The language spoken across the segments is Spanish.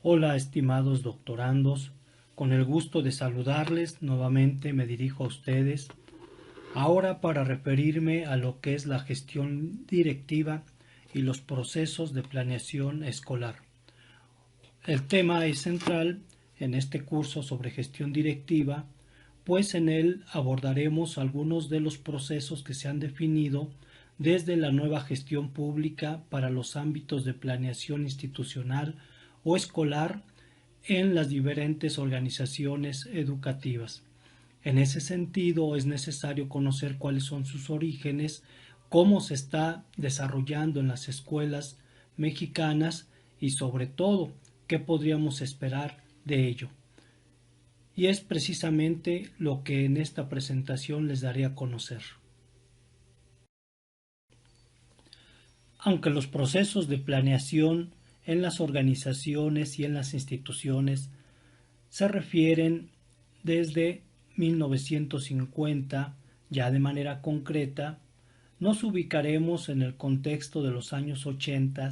Hola, estimados doctorandos, con el gusto de saludarles, nuevamente me dirijo a ustedes, ahora para referirme a lo que es la gestión directiva y los procesos de planeación escolar. El tema es central en este curso sobre gestión directiva, pues en él abordaremos algunos de los procesos que se han definido desde la nueva gestión pública para los ámbitos de planeación institucional o escolar en las diferentes organizaciones educativas. En ese sentido, es necesario conocer cuáles son sus orígenes, cómo se está desarrollando en las escuelas mexicanas y sobre todo qué podríamos esperar de ello. Y es precisamente lo que en esta presentación les daré a conocer. Aunque los procesos de planeación en las organizaciones y en las instituciones se refieren desde 1950, ya de manera concreta, nos ubicaremos en el contexto de los años 80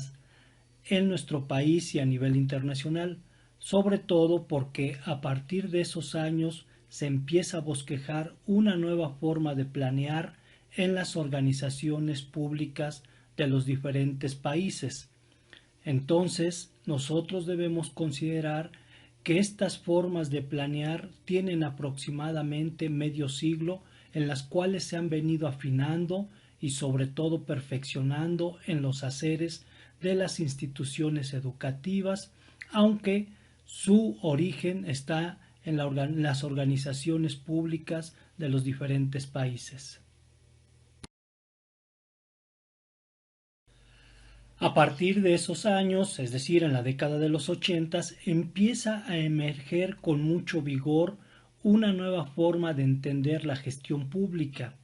en nuestro país y a nivel internacional, sobre todo porque a partir de esos años se empieza a bosquejar una nueva forma de planear en las organizaciones públicas de los diferentes países. Entonces, nosotros debemos considerar que estas formas de planear tienen aproximadamente medio siglo en las cuales se han venido afinando y sobre todo perfeccionando en los haceres de las instituciones educativas, aunque su origen está en las organizaciones públicas de los diferentes países. A partir de esos años, es decir, en la década de los 80, empieza a emerger con mucho vigor una nueva forma de entender la gestión pública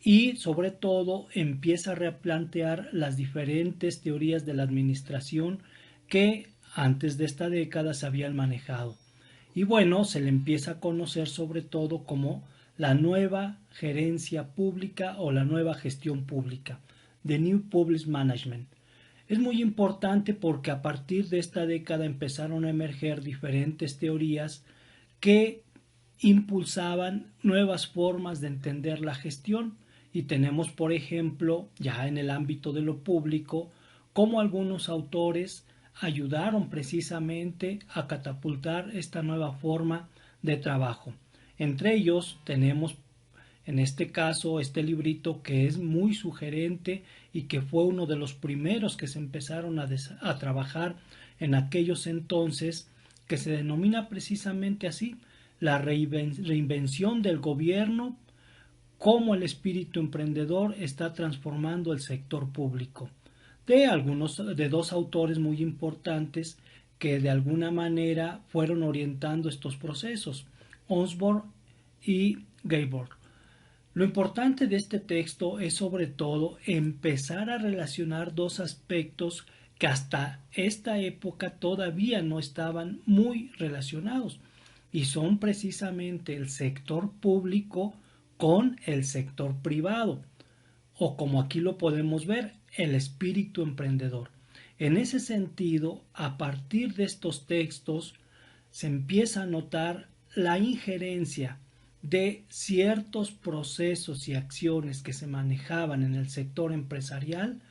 y, sobre todo, empieza a replantear las diferentes teorías de la administración que antes de esta década se habían manejado. Y bueno, se le empieza a conocer sobre todo como la nueva gerencia pública o la nueva gestión pública, The New Public Management. Es muy importante porque a partir de esta década empezaron a emerger diferentes teorías que impulsaban nuevas formas de entender la gestión y tenemos, por ejemplo, ya en el ámbito de lo público, cómo algunos autores ayudaron precisamente a catapultar esta nueva forma de trabajo. Entre ellos tenemos en este caso este librito que es muy sugerente y que fue uno de los primeros que se empezaron a trabajar en aquellos entonces, que se denomina precisamente así, la reinvención del gobierno, cómo el espíritu emprendedor está transformando el sector público, de dos autores muy importantes que de alguna manera fueron orientando estos procesos, Osborne y Gabor. Lo importante de este texto es sobre todo empezar a relacionar dos aspectos que hasta esta época todavía no estaban muy relacionados y son precisamente el sector público con el sector privado o, como aquí lo podemos ver, el espíritu emprendedor. En ese sentido, a partir de estos textos se empieza a notar la injerencia de ciertos procesos y acciones que se manejaban en el sector empresarial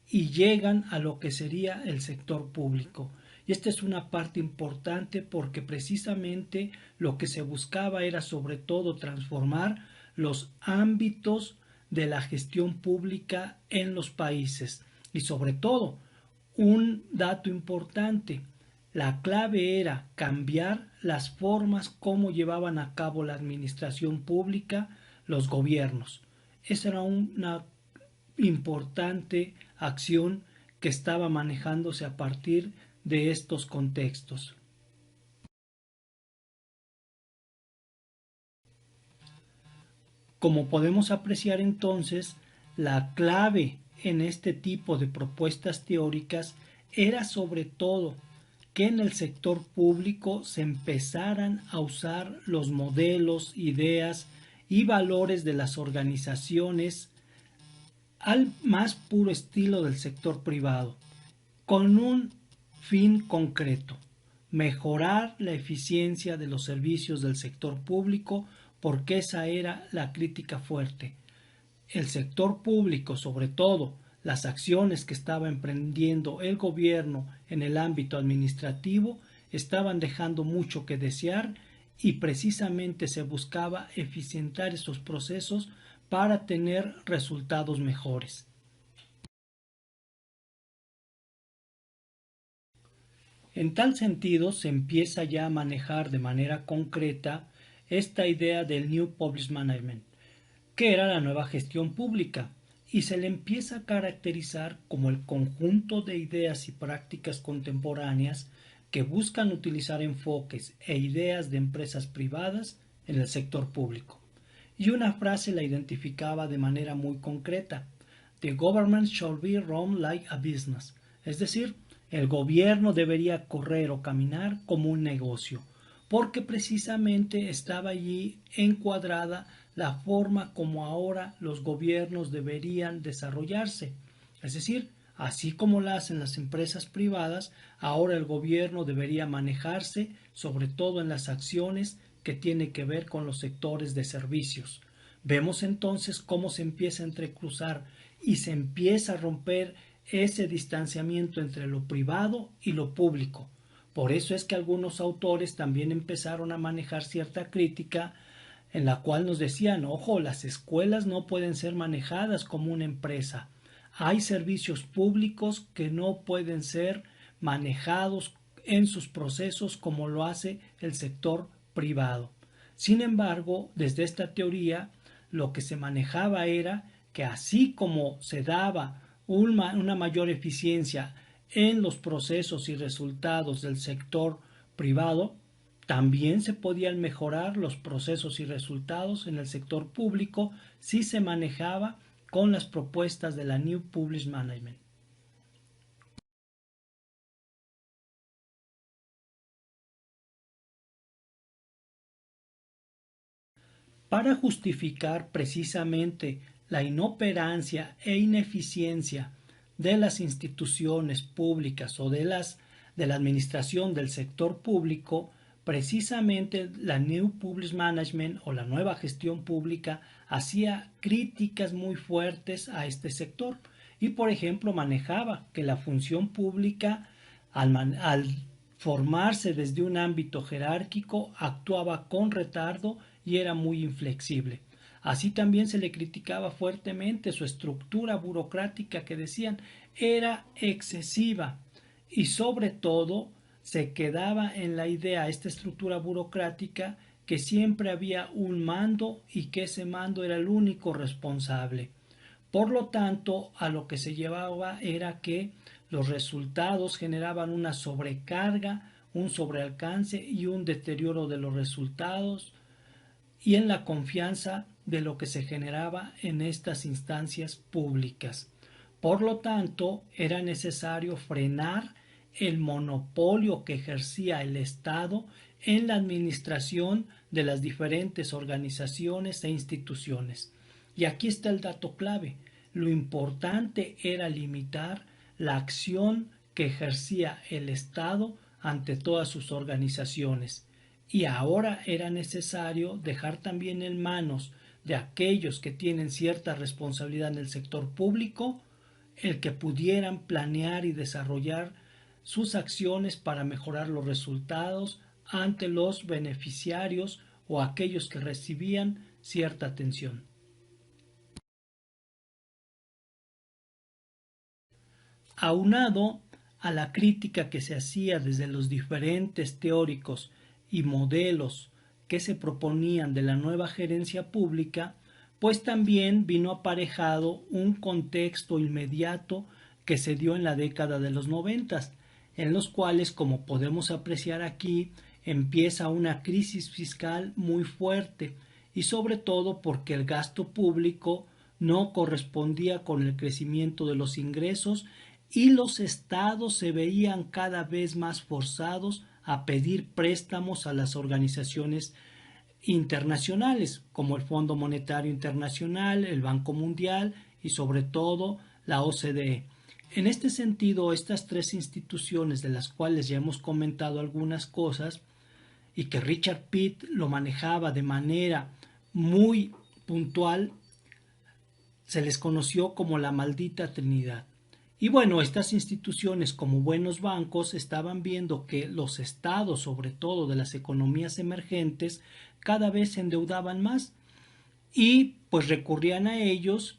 y llegan a lo que sería el sector público. Y esta es una parte importante porque precisamente lo que se buscaba era sobre todo transformar los ámbitos de la gestión pública en los países. Y sobre todo, un dato importante, la clave era cambiar las formas como llevaban a cabo la administración pública los gobiernos. Esa era una importante acción que estaba manejándose a partir de estos contextos. Como podemos apreciar entonces, la clave en este tipo de propuestas teóricas era sobre todo que en el sector público se empezaran a usar los modelos, ideas y valores de las organizaciones al más puro estilo del sector privado, con un fin concreto, mejorar la eficiencia de los servicios del sector público, porque esa era la crítica fuerte. El sector público, sobre todo las acciones que estaba emprendiendo el gobierno en el ámbito administrativo, estaban dejando mucho que desear y precisamente se buscaba eficientar esos procesos para tener resultados mejores. En tal sentido, se empieza ya a manejar de manera concreta esta idea del New Public Management, que era la nueva gestión pública, y se le empieza a caracterizar como el conjunto de ideas y prácticas contemporáneas que buscan utilizar enfoques e ideas de empresas privadas en el sector público. Y una frase la identificaba de manera muy concreta: The government shall be run like a business, es decir, el gobierno debería correr o caminar como un negocio, porque precisamente estaba allí encuadrada la forma como ahora los gobiernos deberían desarrollarse. Es decir, así como la hacen las empresas privadas, ahora el gobierno debería manejarse sobre todo en las acciones que tienen que ver con los sectores de servicios. Vemos entonces cómo se empieza a entrecruzar y se empieza a romper ese distanciamiento entre lo privado y lo público. Por eso es que algunos autores también empezaron a manejar cierta crítica en la cual nos decían: ojo, las escuelas no pueden ser manejadas como una empresa. Hay servicios públicos que no pueden ser manejados en sus procesos como lo hace el sector privado. Sin embargo, desde esta teoría, lo que se manejaba era que así como se daba una mayor eficiencia en los procesos y resultados del sector privado, también se podían mejorar los procesos y resultados en el sector público si se manejaba con las propuestas de la New Public Management. Para justificar precisamente la inoperancia e ineficiencia de las instituciones públicas o de la administración del sector público, precisamente la New Public Management o la nueva gestión pública hacía críticas muy fuertes a este sector y, por ejemplo, manejaba que la función pública, al formarse desde un ámbito jerárquico, actuaba con retardo y era muy inflexible. Así también se le criticaba fuertemente su estructura burocrática, que decían era excesiva, y sobre todo se quedaba en la idea, esta estructura burocrática, que siempre había un mando y que ese mando era el único responsable. Por lo tanto, a lo que se llevaba era que los resultados generaban una sobrecarga, un sobrealcance y un deterioro de los resultados y en la confianza de lo que se generaba en estas instancias públicas. Por lo tanto, era necesario frenar el monopolio que ejercía el Estado en la administración de las diferentes organizaciones e instituciones. Y aquí está el dato clave: lo importante era limitar la acción que ejercía el Estado ante todas sus organizaciones, y ahora era necesario dejar también en manos de aquellos que tienen cierta responsabilidad en el sector público el que pudieran planear y desarrollar sus acciones para mejorar los resultados ante los beneficiarios o aquellos que recibían cierta atención. Aunado a la crítica que se hacía desde los diferentes teóricos y modelos que se proponían de la nueva gerencia pública, pues también vino aparejado un contexto inmediato que se dio en la década de los 90, en los cuales, como podemos apreciar aquí, empieza una crisis fiscal muy fuerte, y sobre todo porque el gasto público no correspondía con el crecimiento de los ingresos y los estados se veían cada vez más forzados a pedir préstamos a las organizaciones internacionales como el Fondo Monetario Internacional, el Banco Mundial y sobre todo la OCDE, En este sentido, estas tres instituciones de las cuales ya hemos comentado algunas cosas y que Richard Pitt lo manejaba de manera muy puntual, se les conoció como la maldita Trinidad. Y bueno, estas instituciones como buenos bancos estaban viendo que los estados, sobre todo de las economías emergentes, cada vez se endeudaban más y pues recurrían a ellos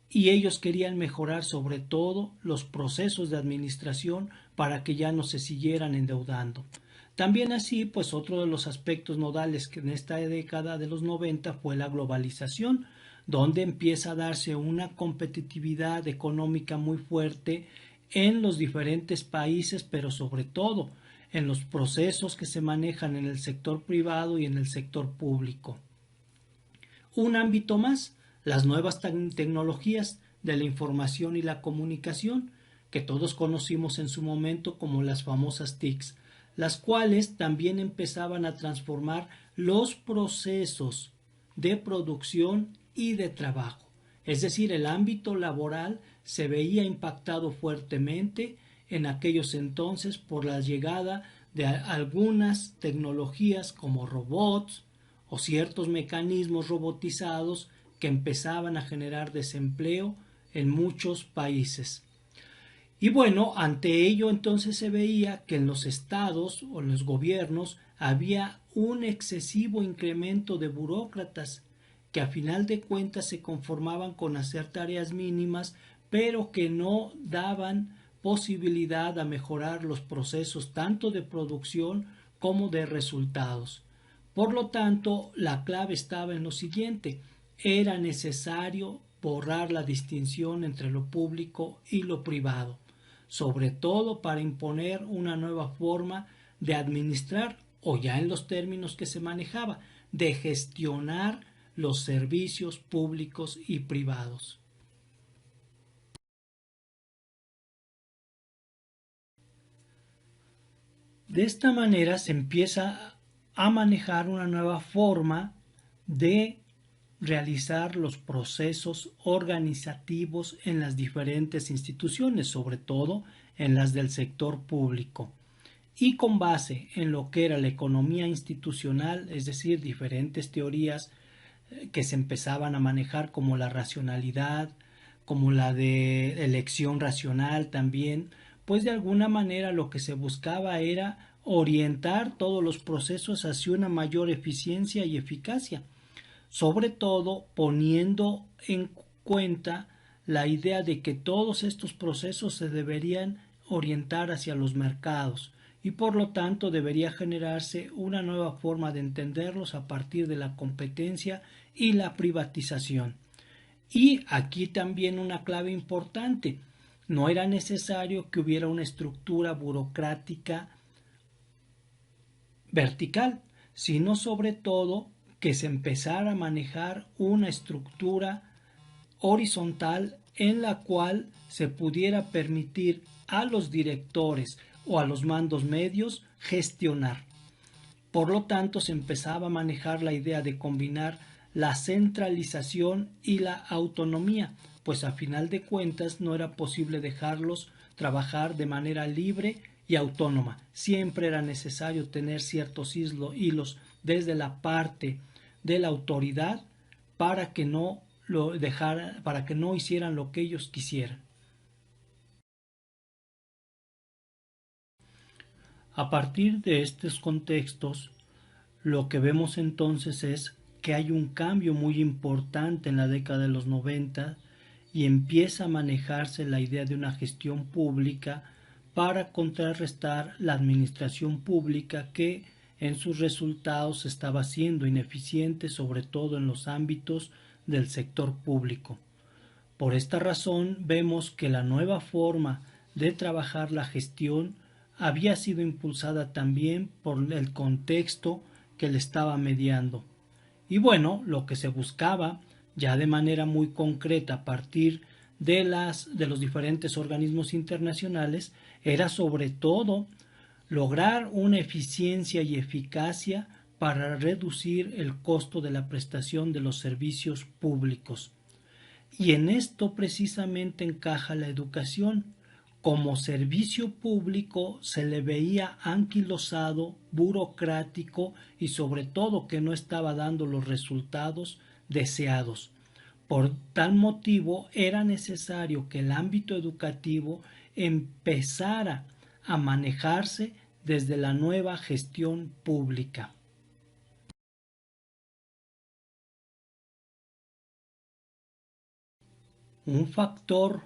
y ellos querían mejorar sobre todo los procesos de administración para que ya no se siguieran endeudando. También así, pues otro de los aspectos nodales que en esta década de los 90 fue la globalización, donde empieza a darse una competitividad económica muy fuerte en los diferentes países, pero sobre todo en los procesos que se manejan en el sector privado y en el sector público. Un ámbito más, las nuevas tecnologías de la información y la comunicación, que todos conocimos en su momento como las famosas TICs, las cuales también empezaban a transformar los procesos de producción y de trabajo. Es decir, el ámbito laboral se veía impactado fuertemente en aquellos entonces por la llegada de algunas tecnologías como robots o ciertos mecanismos robotizados que empezaban a generar desempleo en muchos países. Y bueno, ante ello entonces se veía que en los estados o en los gobiernos había un excesivo incremento de burócratas que a final de cuentas se conformaban con hacer tareas mínimas, pero que no daban posibilidad a mejorar los procesos tanto de producción como de resultados. Por lo tanto, la clave estaba en lo siguiente: era necesario borrar la distinción entre lo público y lo privado, sobre todo para imponer una nueva forma de administrar, o ya en los términos que se manejaba, de gestionar los servicios públicos y privados. De esta manera se empieza a manejar una nueva forma de realizar los procesos organizativos en las diferentes instituciones, sobre todo en las del sector público. Y con base en lo que era la economía institucional, es decir, diferentes teorías que se empezaban a manejar como la racionalidad, como la de elección racional también, pues de alguna manera lo que se buscaba era orientar todos los procesos hacia una mayor eficiencia y eficacia, sobre todo poniendo en cuenta la idea de que todos estos procesos se deberían orientar hacia los mercados y por lo tanto debería generarse una nueva forma de entenderlos a partir de la competencia y la privatización. Y aquí también una clave importante: no era necesario que hubiera una estructura burocrática vertical, sino sobre todo que se empezara a manejar una estructura horizontal en la cual se pudiera permitir a los directores o a los mandos medios gestionar. Por lo tanto, se empezaba a manejar la idea de combinar la centralización y la autonomía, pues a final de cuentas no era posible dejarlos trabajar de manera libre y autónoma. Siempre era necesario tener ciertos hilos desde la parte de la autoridad para que no para que no hicieran lo que ellos quisieran. A partir de estos contextos, lo que vemos entonces es que hay un cambio muy importante en la década de los 90 y empieza a manejarse la idea de una gestión pública para contrarrestar la administración pública que en sus resultados estaba siendo ineficiente, sobre todo en los ámbitos del sector público. Por esta razón vemos que la nueva forma de trabajar la gestión había sido impulsada también por el contexto que le estaba mediando. Y bueno, lo que se buscaba ya de manera muy concreta a partir de los diferentes organismos internacionales era sobre todo lograr una eficiencia y eficacia para reducir el costo de la prestación de los servicios públicos. Y en esto precisamente encaja la educación como servicio público se le veía anquilosado, burocrático y sobre todo que no estaba dando los resultados deseados. Por tal motivo era necesario que el ámbito educativo empezara a manejarse desde la nueva gestión pública. Un factor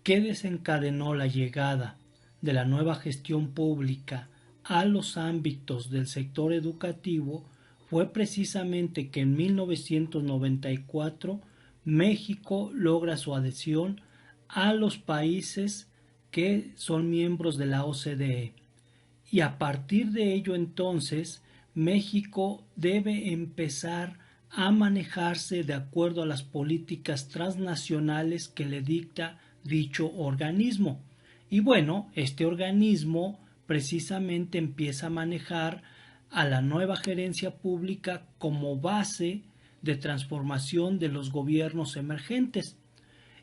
que desencadenó la llegada de la nueva gestión pública a los ámbitos del sector educativo fue precisamente que en 1994 México logra su adhesión a los países que son miembros de la OCDE. Y a partir de ello entonces México debe empezar a manejarse de acuerdo a las políticas transnacionales que le dicta dicho organismo. Y bueno, este organismo precisamente empieza a manejar a la nueva gerencia pública como base de transformación de los gobiernos emergentes.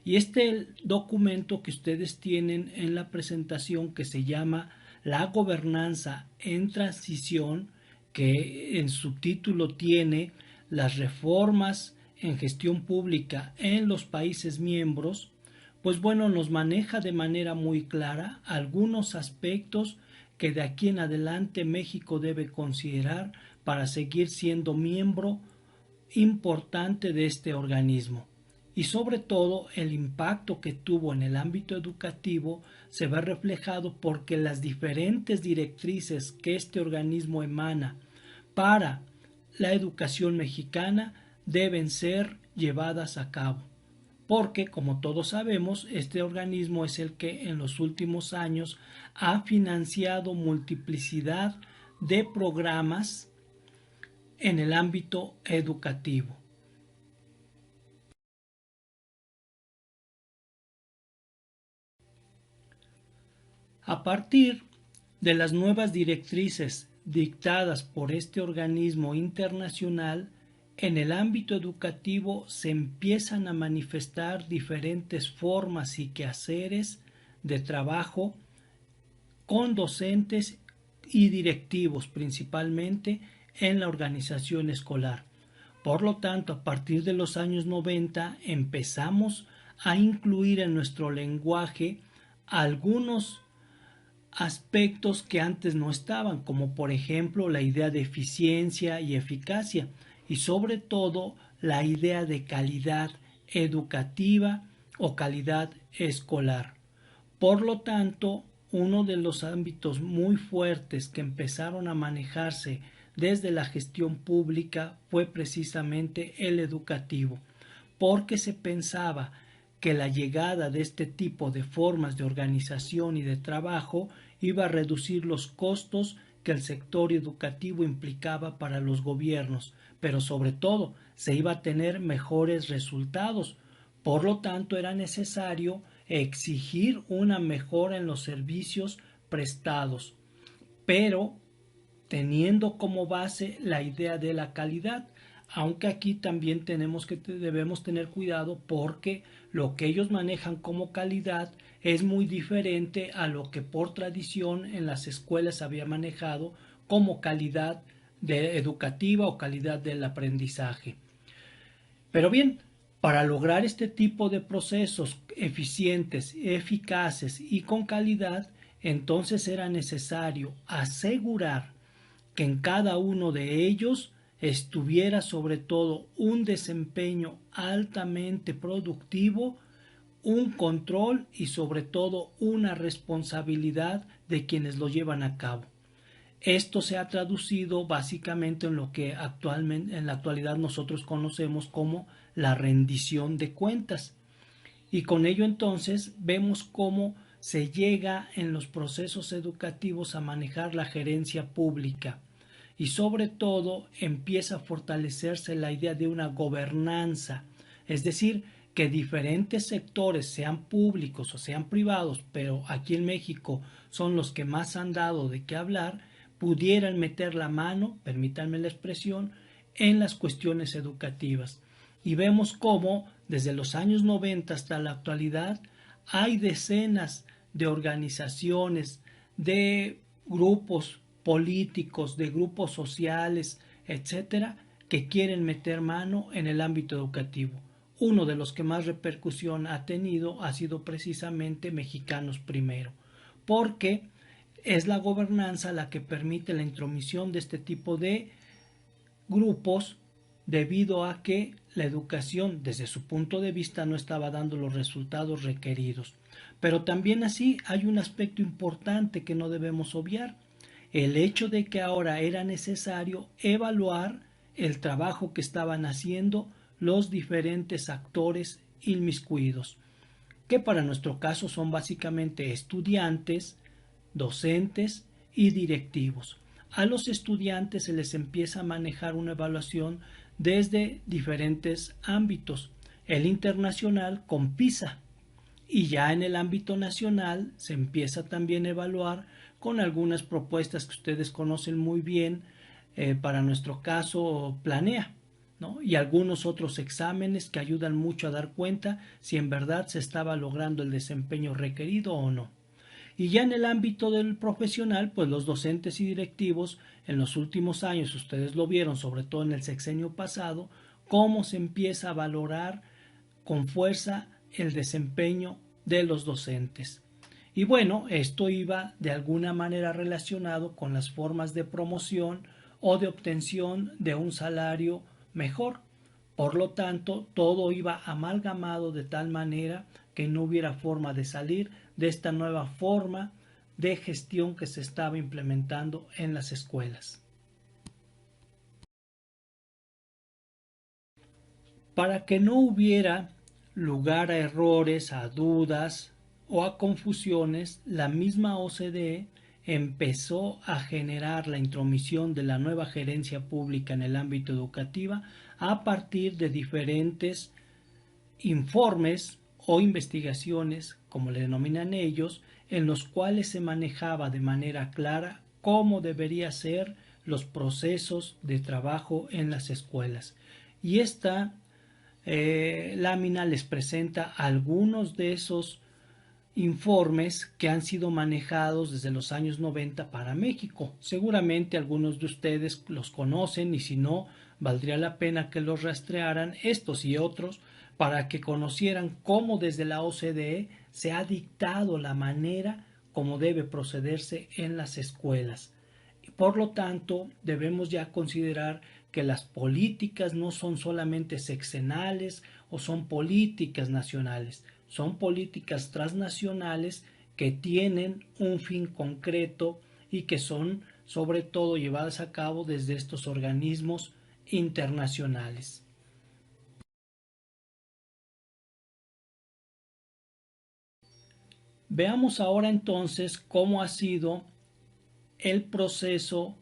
Y este documento que ustedes tienen en la presentación, que se llama La gobernanza en transición, que en su título tiene las reformas en gestión pública en los países miembros, pues bueno, nos maneja de manera muy clara algunos aspectos que de aquí en adelante México debe considerar para seguir siendo miembro importante de este organismo. Y sobre todo el impacto que tuvo en el ámbito educativo se ve reflejado porque las diferentes directrices que este organismo emana para la educación mexicana deben ser llevadas a cabo. Porque, como todos sabemos, este organismo es el que en los últimos años ha financiado multiplicidad de programas en el ámbito educativo. A partir de las nuevas directrices dictadas por este organismo internacional, en el ámbito educativo se empiezan a manifestar diferentes formas y quehaceres de trabajo con docentes y directivos, principalmente en la organización escolar. Por lo tanto, a partir de los años 90 empezamos a incluir en nuestro lenguaje algunos aspectos que antes no estaban, como por ejemplo la idea de eficiencia y eficacia, y sobre todo la idea de calidad educativa o calidad escolar. Por lo tanto, uno de los ámbitos muy fuertes que empezaron a manejarse desde la gestión pública fue precisamente el educativo, porque se pensaba que la llegada de este tipo de formas de organización y de trabajo iba a reducir los costos que el sector educativo implicaba para los gobiernos, pero sobre todo se iba a tener mejores resultados. Por lo tanto, era necesario exigir una mejora en los servicios prestados, pero teniendo como base la idea de la calidad, aunque aquí también debemos tener cuidado porque lo que ellos manejan como calidad es muy diferente a lo que por tradición en las escuelas había manejado como calidad educativa o calidad del aprendizaje. Pero bien, para lograr este tipo de procesos eficientes, eficaces y con calidad, entonces era necesario asegurar que en cada uno de ellos estuviera sobre todo un desempeño altamente productivo, un control y sobre todo una responsabilidad de quienes lo llevan a cabo. Esto se ha traducido básicamente en lo que actualmente en la actualidad nosotros conocemos como la rendición de cuentas. Y con ello entonces vemos cómo se llega en los procesos educativos a manejar la gerencia pública y sobre todo empieza a fortalecerse la idea de una gobernanza, es decir, que diferentes sectores, sean públicos o sean privados, pero aquí en México son los que más han dado de qué hablar, pudieran meter la mano, permítanme la expresión, en las cuestiones educativas. Y vemos cómo desde los años 90 hasta la actualidad hay decenas de organizaciones, de grupos políticos, de grupos sociales, etcétera, que quieren meter mano en el ámbito educativo. Uno de los que más repercusión ha tenido ha sido precisamente Mexicanos Primero, porque es la gobernanza la que permite la intromisión de este tipo de grupos debido a que la educación desde su punto de vista no estaba dando los resultados requeridos. Pero también así hay un aspecto importante que no debemos obviar, el hecho de que ahora era necesario evaluar el trabajo que estaban haciendo los diferentes actores inmiscuidos, que para nuestro caso son básicamente estudiantes, docentes y directivos. A los estudiantes se les empieza a manejar una evaluación desde diferentes ámbitos. El internacional con PISA, y ya en el ámbito nacional se empieza también a evaluar con algunas propuestas que ustedes conocen muy bien, para nuestro caso Planea, ¿no? Y algunos otros exámenes que ayudan mucho a dar cuenta si en verdad se estaba logrando el desempeño requerido o no. Y ya en el ámbito del profesional, pues los docentes y directivos en los últimos años, ustedes lo vieron, sobre todo en el sexenio pasado, cómo se empieza a valorar con fuerza el desempeño de los docentes. Y bueno, esto iba de alguna manera relacionado con las formas de promoción o de obtención de un salario mejor. Por lo tanto, todo iba amalgamado de tal manera que no hubiera forma de salir de esta nueva forma de gestión que se estaba implementando en las escuelas. Para que no hubiera lugar a errores, a dudas o a confusiones, la misma OCDE empezó a generar la intromisión de la nueva gerencia pública en el ámbito educativo a partir de diferentes informes o investigaciones, como le denominan ellos, en los cuales se manejaba de manera clara cómo debería ser los procesos de trabajo en las escuelas. Y esta lámina les presenta algunos de esos informes que han sido manejados desde los años 90 para México. Seguramente algunos de ustedes los conocen y si no, valdría la pena que los rastrearan estos y otros para que conocieran cómo desde la OCDE se ha dictado la manera como debe procederse en las escuelas. Por lo tanto, debemos ya considerar que las políticas no son solamente sexenales o son políticas nacionales, son políticas transnacionales que tienen un fin concreto y que son sobre todo llevadas a cabo desde estos organismos internacionales. Veamos ahora entonces cómo ha sido el proceso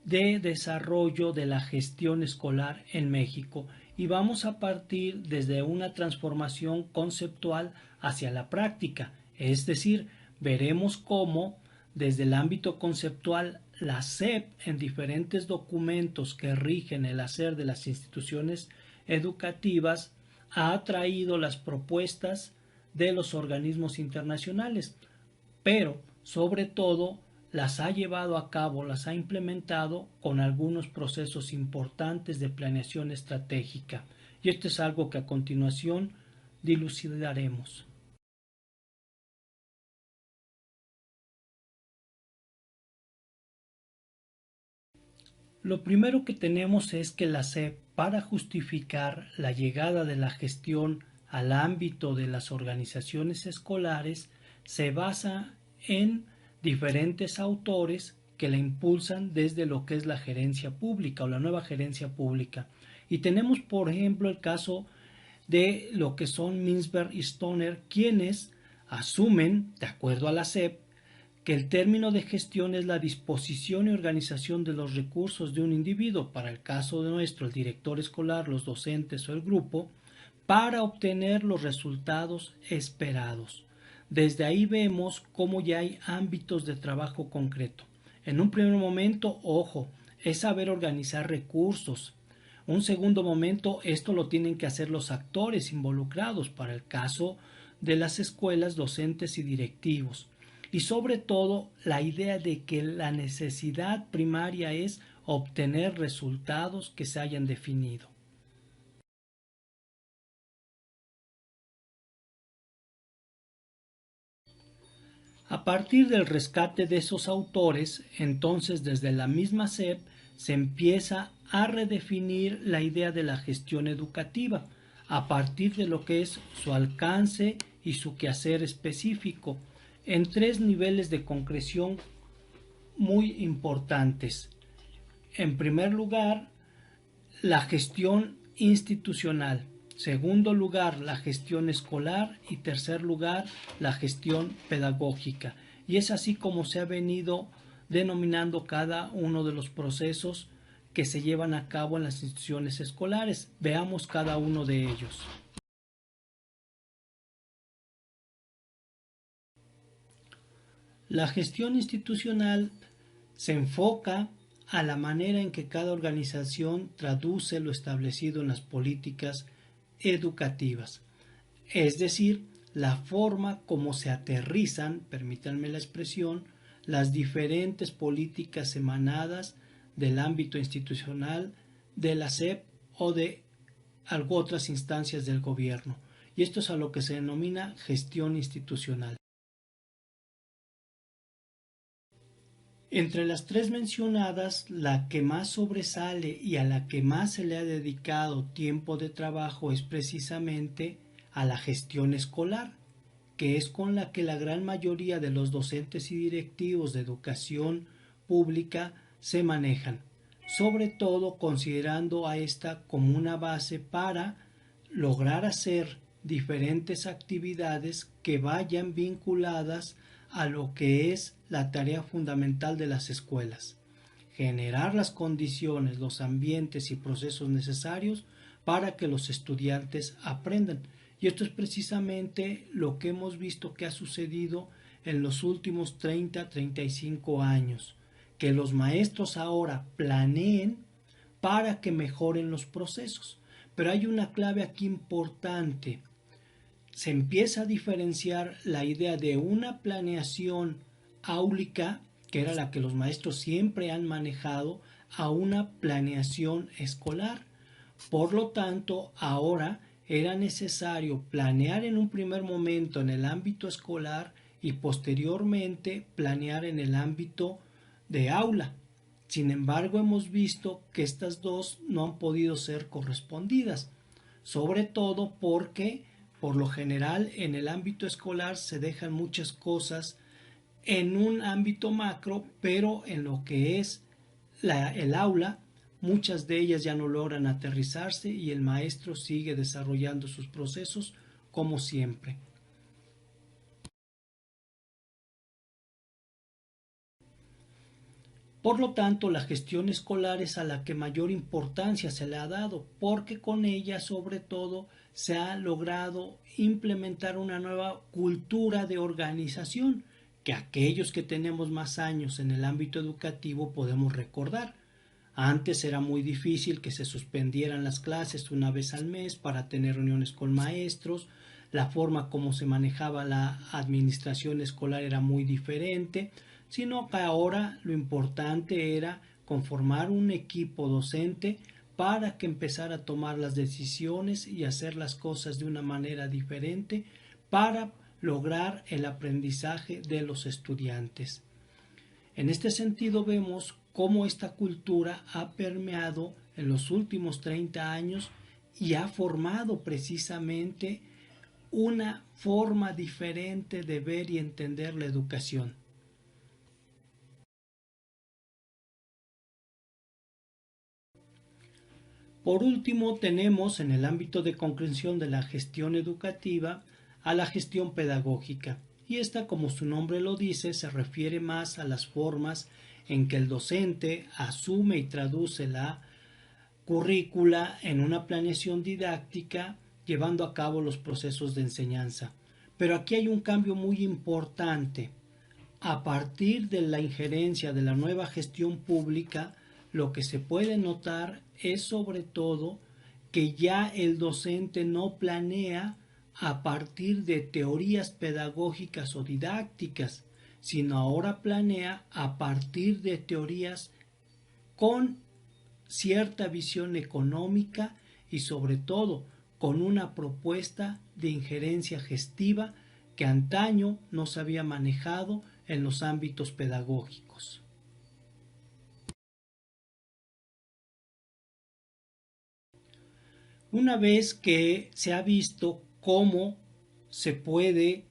de desarrollo de la gestión escolar en México y vamos a partir desde una transformación conceptual hacia la práctica, es decir, veremos cómo desde el ámbito conceptual la SEP en diferentes documentos que rigen el hacer de las instituciones educativas ha traído las propuestas de los organismos internacionales, pero sobre todo las ha llevado a cabo, las ha implementado con algunos procesos importantes de planeación estratégica. Y esto es algo que a continuación dilucidaremos. Lo primero que tenemos es que la SEP, para justificar la llegada de la gestión al ámbito de las organizaciones escolares, se basa en diferentes autores que la impulsan desde lo que es la gerencia pública o la nueva gerencia pública. Y tenemos, por ejemplo, el caso de lo que son Mintzberg y Stoner, quienes asumen, de acuerdo a la SEP, que el término de gestión es la disposición y organización de los recursos de un individuo, para el caso de nuestro, el director escolar, los docentes o el grupo, para obtener los resultados esperados. Desde ahí vemos cómo ya hay ámbitos de trabajo concreto. En un primer momento, ojo, es saber organizar recursos. Un segundo momento, esto lo tienen que hacer los actores involucrados. Para el caso de las escuelas, docentes y directivos. Y sobre todo la idea de que la necesidad primaria es obtener resultados que se hayan definido. A partir del rescate de esos autores, entonces desde la misma SEP se empieza a redefinir la idea de la gestión educativa, a partir de lo que es su alcance y su quehacer específico, en tres niveles de concreción muy importantes. En primer lugar, la gestión institucional. Segundo lugar, la gestión escolar y tercer lugar, la gestión pedagógica. Y es así como se ha venido denominando cada uno de los procesos que se llevan a cabo en las instituciones escolares. Veamos cada uno de ellos. La gestión institucional se enfoca a la manera en que cada organización traduce lo establecido en las políticas educativas, es decir, la forma como se aterrizan, permítanme la expresión, las diferentes políticas emanadas del ámbito institucional de la SEP o de otras instancias del gobierno. Y esto es a lo que se denomina gestión institucional. Entre las tres mencionadas, la que más sobresale y a la que más se le ha dedicado tiempo de trabajo es precisamente a la gestión escolar, que es con la que la gran mayoría de los docentes y directivos de educación pública se manejan, sobre todo considerando a esta como una base para lograr hacer diferentes actividades que vayan vinculadas a lo que es la tarea fundamental de las escuelas: generar las condiciones, los ambientes y procesos necesarios para que los estudiantes aprendan. Y esto es precisamente lo que hemos visto que ha sucedido en los últimos 30-35 años, que los maestros ahora planeen para que mejoren los procesos. Pero hay una clave aquí importante: se empieza a diferenciar la idea de una planeación áulica, que era la que los maestros siempre han manejado, a una planeación escolar. Por lo tanto, ahora era necesario planear en un primer momento en el ámbito escolar y posteriormente planear en el ámbito de aula. Sin embargo, hemos visto que estas dos no han podido ser correspondidas, sobre todo porque por lo general en el ámbito escolar se dejan muchas cosas en un ámbito macro, pero en lo que es el aula, muchas de ellas ya no logran aterrizarse y el maestro sigue desarrollando sus procesos como siempre. Por lo tanto, la gestión escolar es a la que mayor importancia se le ha dado, porque con ella sobre todo se ha logrado implementar una nueva cultura de organización que aquellos que tenemos más años en el ámbito educativo podemos recordar. Antes era muy difícil que se suspendieran las clases una vez al mes para tener reuniones con maestros, la forma como se manejaba la administración escolar era muy diferente, sino que ahora lo importante era conformar un equipo docente para que empezara a tomar las decisiones y hacer las cosas de una manera diferente para lograr el aprendizaje de los estudiantes. En este sentido vemos cómo esta cultura ha permeado en los últimos 30 años y ha formado precisamente una forma diferente de ver y entender la educación. Por último, tenemos en el ámbito de concreción de la gestión educativa a la gestión pedagógica, y esta, como su nombre lo dice, se refiere más a las formas en que el docente asume y traduce la currícula en una planeación didáctica, llevando a cabo los procesos de enseñanza. Pero aquí hay un cambio muy importante. A partir de la injerencia de la nueva gestión pública, lo que se puede notar es sobre todo que ya el docente no planea a partir de teorías pedagógicas o didácticas, sino ahora planea a partir de teorías con cierta visión económica y sobre todo con una propuesta de injerencia gestiva que antaño no se había manejado en los ámbitos pedagógicos. Una vez que se ha visto cómo se puede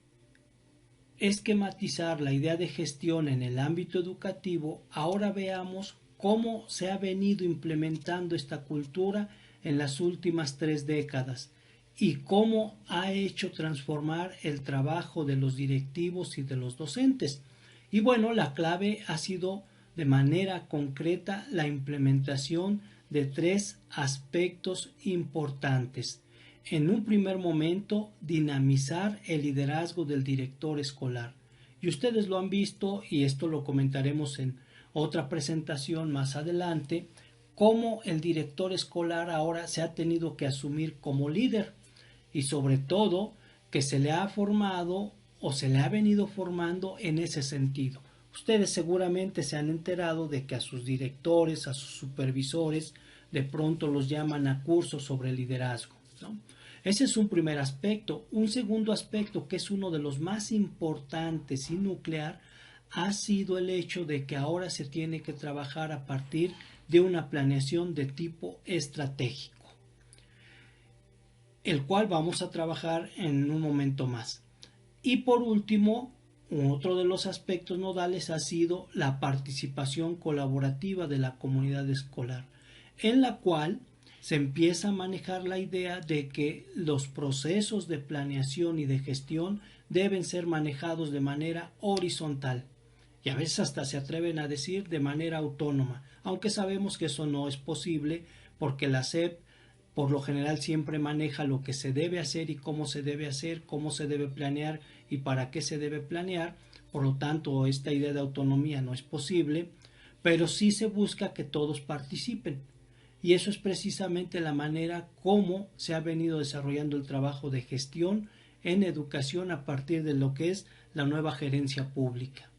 esquematizar la idea de gestión en el ámbito educativo, ahora veamos cómo se ha venido implementando esta cultura en las últimas 3 décadas y cómo ha hecho transformar el trabajo de los directivos y de los docentes. Y bueno, la clave ha sido de manera concreta la implementación de 3 aspectos importantes. En un primer momento, dinamizar el liderazgo del director escolar. Y ustedes lo han visto, y esto lo comentaremos en otra presentación más adelante, cómo el director escolar ahora se ha tenido que asumir como líder y sobre todo que se le ha formado o se le ha venido formando en ese sentido. Ustedes seguramente se han enterado de que a sus directores, a sus supervisores, de pronto los llaman a cursos sobre liderazgo, ¿no? Ese es un primer aspecto. Un segundo aspecto, que es uno de los más importantes y nuclear, ha sido el hecho de que ahora se tiene que trabajar a partir de una planeación de tipo estratégico, el cual vamos a trabajar en un momento más. Y por último, otro de los aspectos nodales ha sido la participación colaborativa de la comunidad escolar, en la cual se empieza a manejar la idea de que los procesos de planeación y de gestión deben ser manejados de manera horizontal y a veces hasta se atreven a decir de manera autónoma, aunque sabemos que eso no es posible porque la SEP por lo general siempre maneja lo que se debe hacer y cómo se debe hacer, cómo se debe planear y para qué se debe planear. Por lo tanto, esta idea de autonomía no es posible, pero sí se busca que todos participen. Y eso es precisamente la manera como se ha venido desarrollando el trabajo de gestión en educación a partir de lo que es la nueva gerencia pública.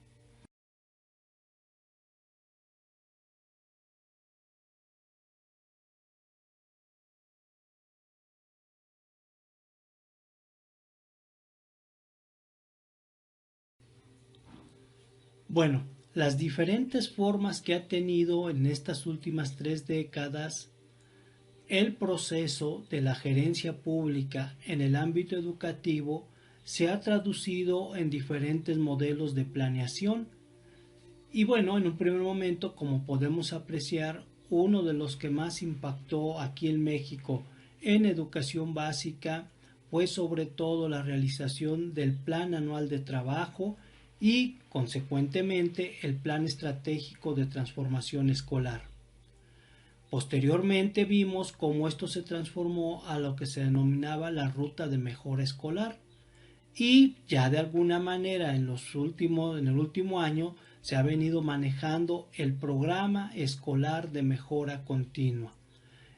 Bueno, las diferentes formas que ha tenido en estas últimas 3 décadas el proceso de la gerencia pública en el ámbito educativo se ha traducido en diferentes modelos de planeación. Y bueno, en un primer momento, como podemos apreciar, uno de los que más impactó aquí en México en educación básica fue sobre todo la realización del Plan Anual de Trabajo y, consecuentemente, el Plan Estratégico de Transformación Escolar. Posteriormente vimos cómo esto se transformó a lo que se denominaba la Ruta de Mejora Escolar y ya de alguna manera en el último año se ha venido manejando el Programa Escolar de Mejora Continua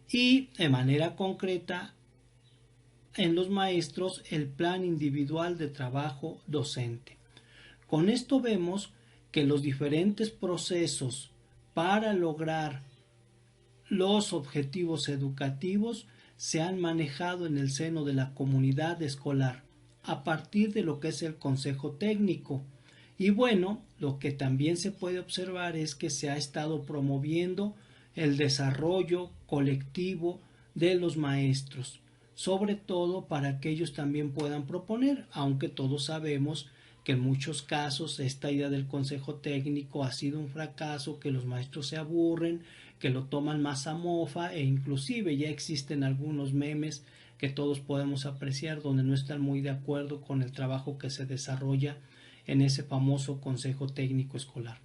y de manera concreta en los maestros el Plan Individual de Trabajo Docente. Con esto vemos que los diferentes procesos para lograr los objetivos educativos se han manejado en el seno de la comunidad escolar a partir de lo que es el consejo técnico. Y bueno, lo que también se puede observar es que se ha estado promoviendo el desarrollo colectivo de los maestros, sobre todo para que ellos también puedan proponer, aunque todos sabemos que en muchos casos esta idea del consejo técnico ha sido un fracaso, que los maestros se aburren, que lo toman más a mofa e inclusive ya existen algunos memes que todos podemos apreciar donde no están muy de acuerdo con el trabajo que se desarrolla en ese famoso consejo técnico escolar.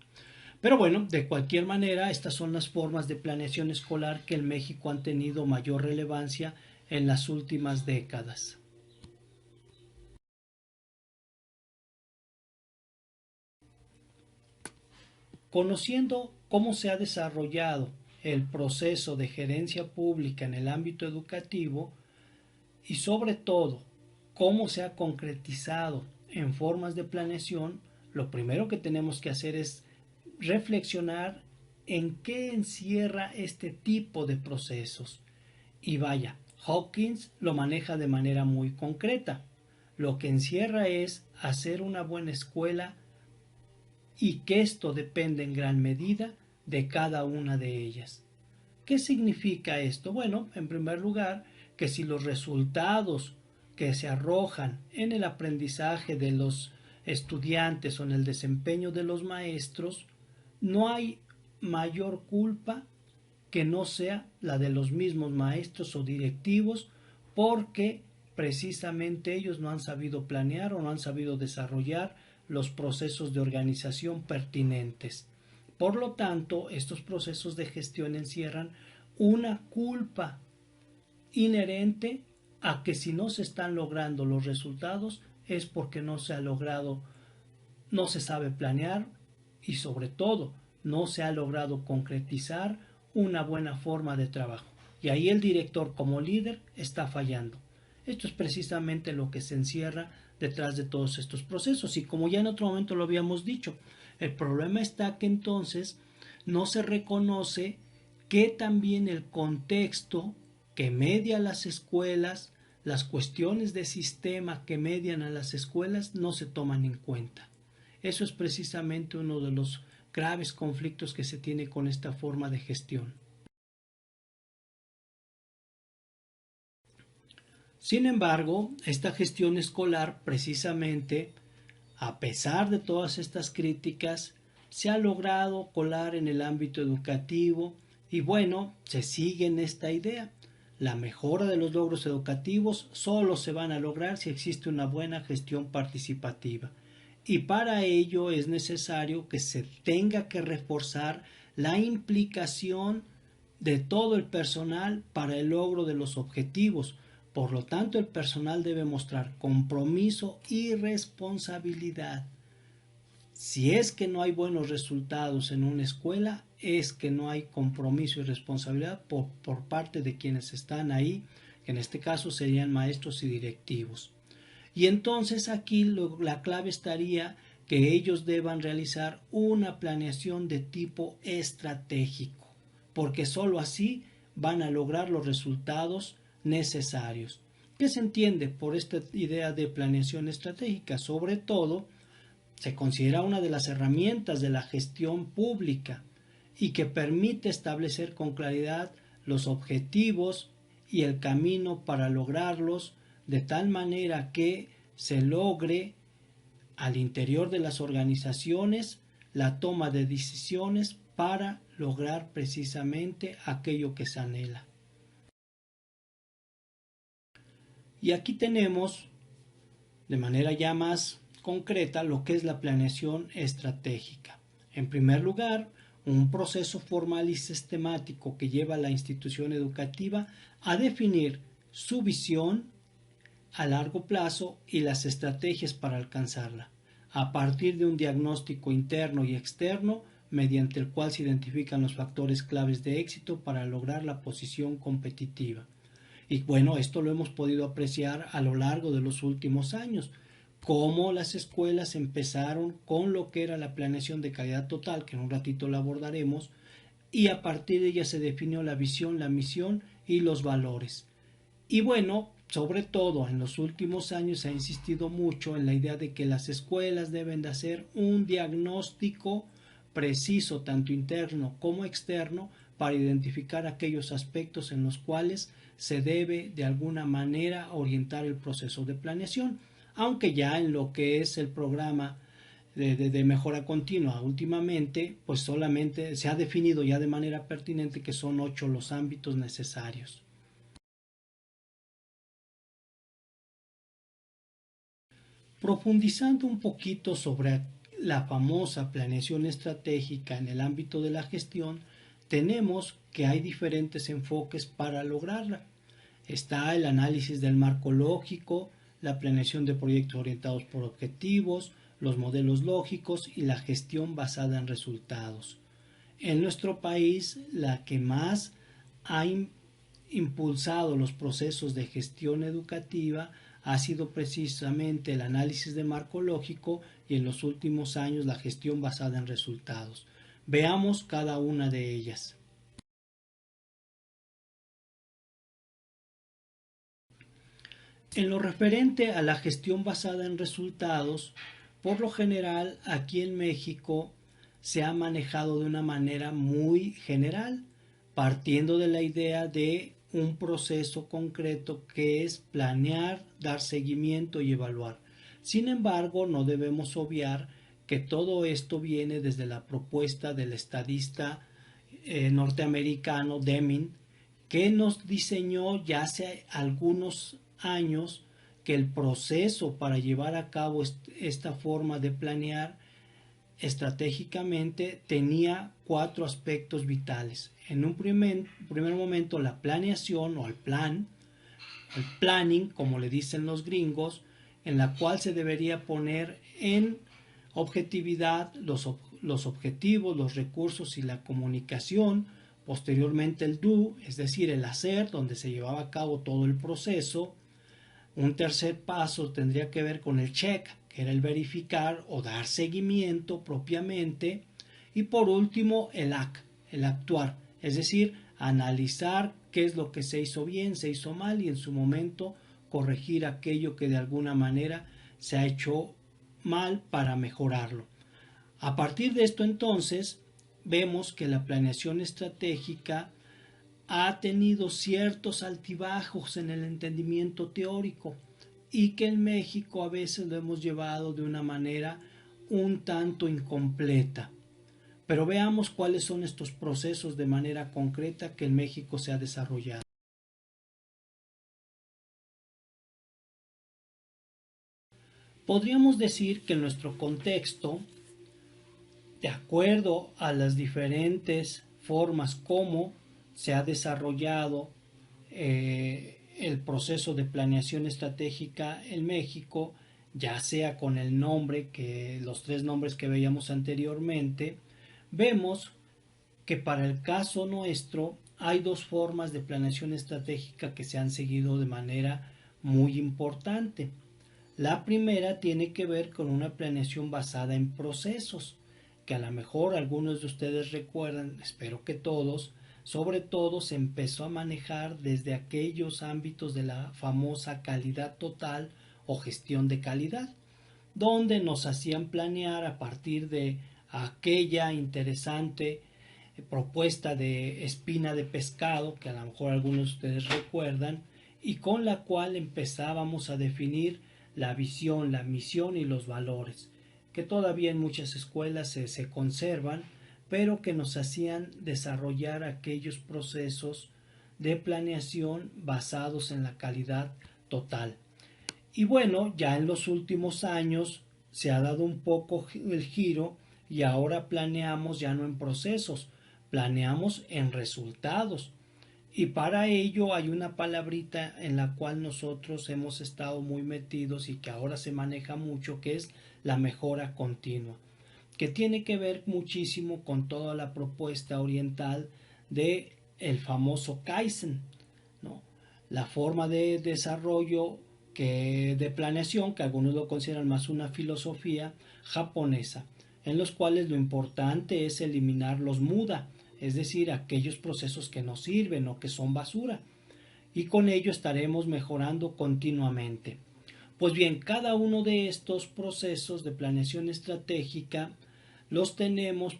Pero bueno, de cualquier manera, estas son las formas de planeación escolar que en México han tenido mayor relevancia en las últimas décadas. Conociendo cómo se ha desarrollado el proceso de gerencia pública en el ámbito educativo y sobre todo cómo se ha concretizado en formas de planeación, lo primero que tenemos que hacer es reflexionar en qué encierra este tipo de procesos. Y vaya, Hawkins lo maneja de manera muy concreta. Lo que encierra es hacer una buena escuela y que esto depende en gran medida de cada una de ellas. ¿Qué significa esto? Bueno, en primer lugar, que si los resultados que se arrojan en el aprendizaje de los estudiantes o en el desempeño de los maestros, no hay mayor culpa que no sea la de los mismos maestros o directivos, porque precisamente ellos no han sabido planear o no han sabido desarrollar los procesos de organización pertinentes. Por lo tanto, estos procesos de gestión encierran una culpa inherente a que si no se están logrando los resultados es porque no se ha logrado, no se sabe planear y sobre todo no se ha logrado concretizar una buena forma de trabajo. Y ahí el director como líder está fallando. Esto es precisamente lo que se encierra detrás de todos estos procesos. Y como ya en otro momento lo habíamos dicho, el problema está que entonces no se reconoce que también el contexto que media las escuelas, las cuestiones de sistema que median a las escuelas no se toman en cuenta. Eso es precisamente uno de los graves conflictos que se tiene con esta forma de gestión. Sin embargo, esta gestión escolar, precisamente, a pesar de todas estas críticas, se ha logrado colar en el ámbito educativo y bueno, se sigue en esta idea. La mejora de los logros educativos solo se van a lograr si existe una buena gestión participativa. Y para ello es necesario que se tenga que reforzar la implicación de todo el personal para el logro de los objetivos. Por lo tanto, el personal debe mostrar compromiso y responsabilidad. Si es que no hay buenos resultados en una escuela, es que no hay compromiso y responsabilidad por parte de quienes están ahí, que en este caso serían maestros y directivos. Y entonces aquí la clave estaría que ellos deban realizar una planeación de tipo estratégico, porque sólo así van a lograr los resultados necesarios. ¿Qué se entiende por esta idea de planeación estratégica? Sobre todo, se considera una de las herramientas de la gestión pública y que permite establecer con claridad los objetivos y el camino para lograrlos de tal manera que se logre al interior de las organizaciones la toma de decisiones para lograr precisamente aquello que se anhela. Y aquí tenemos de manera ya más concreta lo que es la planeación estratégica. En primer lugar, un proceso formal y sistemático que lleva a la institución educativa a definir su visión a largo plazo y las estrategias para alcanzarla, a partir de un diagnóstico interno y externo mediante el cual se identifican los factores claves de éxito para lograr la posición competitiva. Y bueno, esto lo hemos podido apreciar a lo largo de los últimos años, cómo las escuelas empezaron con lo que era la planeación de calidad total, que en un ratito la abordaremos, y a partir de ella se definió la visión, la misión y los valores. Y bueno, sobre todo en los últimos años se ha insistido mucho en la idea de que las escuelas deben de hacer un diagnóstico preciso, tanto interno como externo, para identificar aquellos aspectos en los cuales se debe de alguna manera orientar el proceso de planeación, aunque ya en lo que es el programa de mejora continua últimamente, pues solamente se ha definido ya de manera pertinente que son 8 los ámbitos necesarios. Profundizando un poquito sobre la famosa planeación estratégica en el ámbito de la gestión, tenemos que hay diferentes enfoques para lograrla. Está el análisis del marco lógico, la planeación de proyectos orientados por objetivos, los modelos lógicos y la gestión basada en resultados. En nuestro país, la que más ha impulsado los procesos de gestión educativa ha sido precisamente el análisis de marco lógico y en los últimos años la gestión basada en resultados. Veamos cada una de ellas. En lo referente a la gestión basada en resultados, por lo general aquí en México se ha manejado de una manera muy general, partiendo de la idea de un proceso concreto que es planear, dar seguimiento y evaluar. Sin embargo, no debemos obviar que todo esto viene desde la propuesta del estadista norteamericano Deming, que nos diseñó ya hace algunos años que el proceso para llevar a cabo esta forma de planear estratégicamente tenía 4 aspectos vitales. En un primer momento, la planeación o el planning, como le dicen los gringos, en la cual se debería poner en objetividad los objetivos, los recursos y la comunicación. Posteriormente el do, es decir, el hacer, donde se llevaba a cabo todo el proceso. Un tercer paso tendría que ver con el check, que era el verificar o dar seguimiento propiamente. Y por último, el act, el actuar, es decir, analizar qué es lo que se hizo bien, se hizo mal y en su momento corregir aquello que de alguna manera se ha hecho mal para mejorarlo. A partir de esto entonces vemos que la planeación estratégica ha tenido ciertos altibajos en el entendimiento teórico y que en México a veces lo hemos llevado de una manera un tanto incompleta. Pero veamos cuáles son estos procesos de manera concreta que en México se ha desarrollado. Podríamos decir que en nuestro contexto, de acuerdo a las diferentes formas como se ha desarrollado el proceso de planeación estratégica en México, ya sea con el nombre, que los 3 nombres que veíamos anteriormente, vemos que para el caso nuestro hay 2 formas de planeación estratégica que se han seguido de manera muy importante. La primera tiene que ver con una planeación basada en procesos, que a lo mejor algunos de ustedes recuerdan, espero que todos, sobre todo se empezó a manejar desde aquellos ámbitos de la famosa calidad total o gestión de calidad, donde nos hacían planear a partir de aquella interesante propuesta de espina de pescado, que a lo mejor algunos de ustedes recuerdan, y con la cual empezábamos a definir la visión, la misión y los valores, que todavía en muchas escuelas se conservan, pero que nos hacían desarrollar aquellos procesos de planeación basados en la calidad total. Y bueno, ya en los últimos años se ha dado un poco el giro y ahora planeamos ya no en procesos, planeamos en resultados. Y para ello hay una palabrita en la cual nosotros hemos estado muy metidos y que ahora se maneja mucho, que es la mejora continua, que tiene que ver muchísimo con toda la propuesta oriental de el famoso Kaizen, ¿no? La forma de desarrollo de planeación, que algunos lo consideran más una filosofía japonesa, en los cuales lo importante es eliminar los muda, es decir, aquellos procesos que no sirven o que son basura, y con ello estaremos mejorando continuamente. Pues bien, cada uno de estos procesos de planeación estratégica los tenemos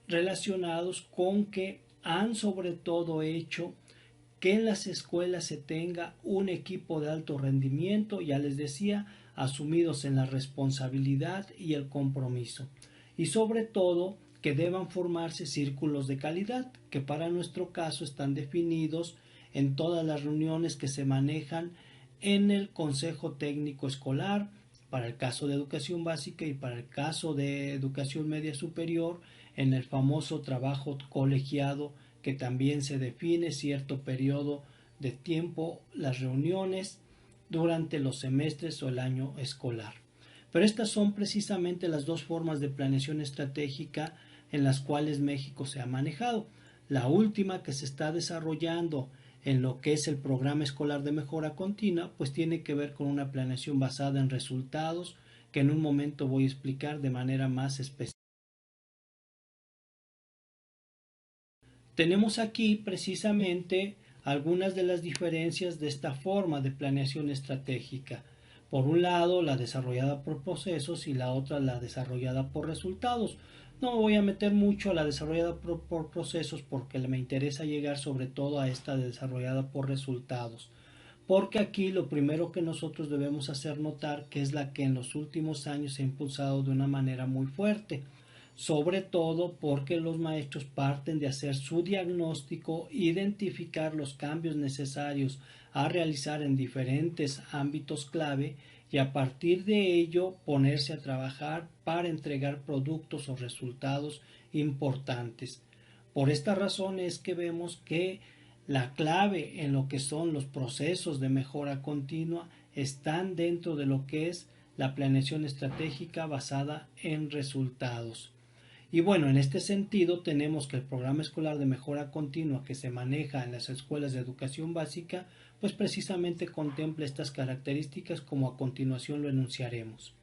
relacionados con que han sobre todo hecho que en las escuelas se tenga un equipo de alto rendimiento, ya les decía, asumidos en la responsabilidad y el compromiso. Y sobre todo que deban formarse círculos de calidad, que para nuestro caso están definidos en todas las reuniones que se manejan en el Consejo Técnico Escolar, para el caso de educación básica y para el caso de educación media superior, en el famoso trabajo colegiado, que también se define cierto periodo de tiempo, las reuniones durante los semestres o el año escolar. Pero estas son precisamente las 2 formas de planeación estratégica en las cuales México se ha manejado. La última que se está desarrollando en lo que es el programa escolar de mejora continua, pues tiene que ver con una planeación basada en resultados que en un momento voy a explicar de manera más específica. Tenemos aquí precisamente algunas de las diferencias de esta forma de planeación estratégica. Por un lado, la desarrollada por procesos y la otra la desarrollada por resultados. No me voy a meter mucho a la desarrollada por procesos porque me interesa llegar sobre todo a esta desarrollada por resultados. Porque aquí lo primero que nosotros debemos hacer notar que es la que en los últimos años se ha impulsado de una manera muy fuerte, sobre todo porque los maestros parten de hacer su diagnóstico, identificar los cambios necesarios a realizar en diferentes ámbitos clave y a partir de ello ponerse a trabajar para entregar productos o resultados importantes. Por esta razón es que vemos que la clave en lo que son los procesos de mejora continua están dentro de lo que es la planeación estratégica basada en resultados. Y bueno, en este sentido tenemos que el programa escolar de mejora continua que se maneja en las escuelas de educación básica, pues precisamente contempla estas características como a continuación lo enunciaremos.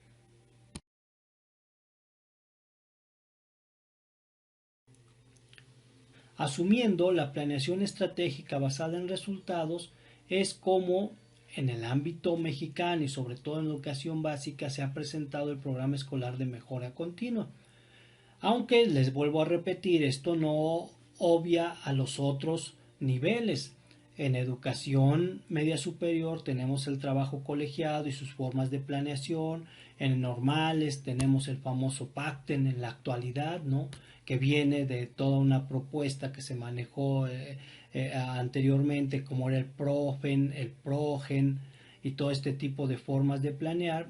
Asumiendo la planeación estratégica basada en resultados es como en el ámbito mexicano y sobre todo en la educación básica se ha presentado el programa escolar de mejora continua. Aunque les vuelvo a repetir, esto no obvia a los otros niveles. En educación media superior tenemos el trabajo colegiado y sus formas de planeación. En normales tenemos el famoso PACTEN en la actualidad, ¿no? Que viene de toda una propuesta que se manejó anteriormente, como era el PROFEN, el PROGEN y todo este tipo de formas de planear.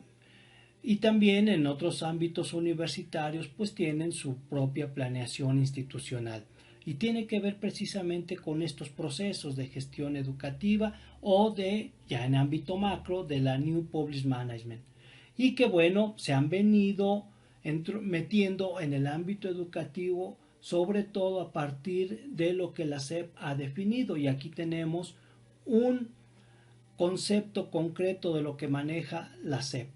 Y también en otros ámbitos universitarios pues tienen su propia planeación institucional y tiene que ver precisamente con estos procesos de gestión educativa o de, ya en ámbito macro, de la New Public Management y que bueno, se han venido metiendo en el ámbito educativo sobre todo a partir de lo que la SEP ha definido y aquí tenemos un concepto concreto de lo que maneja la SEP.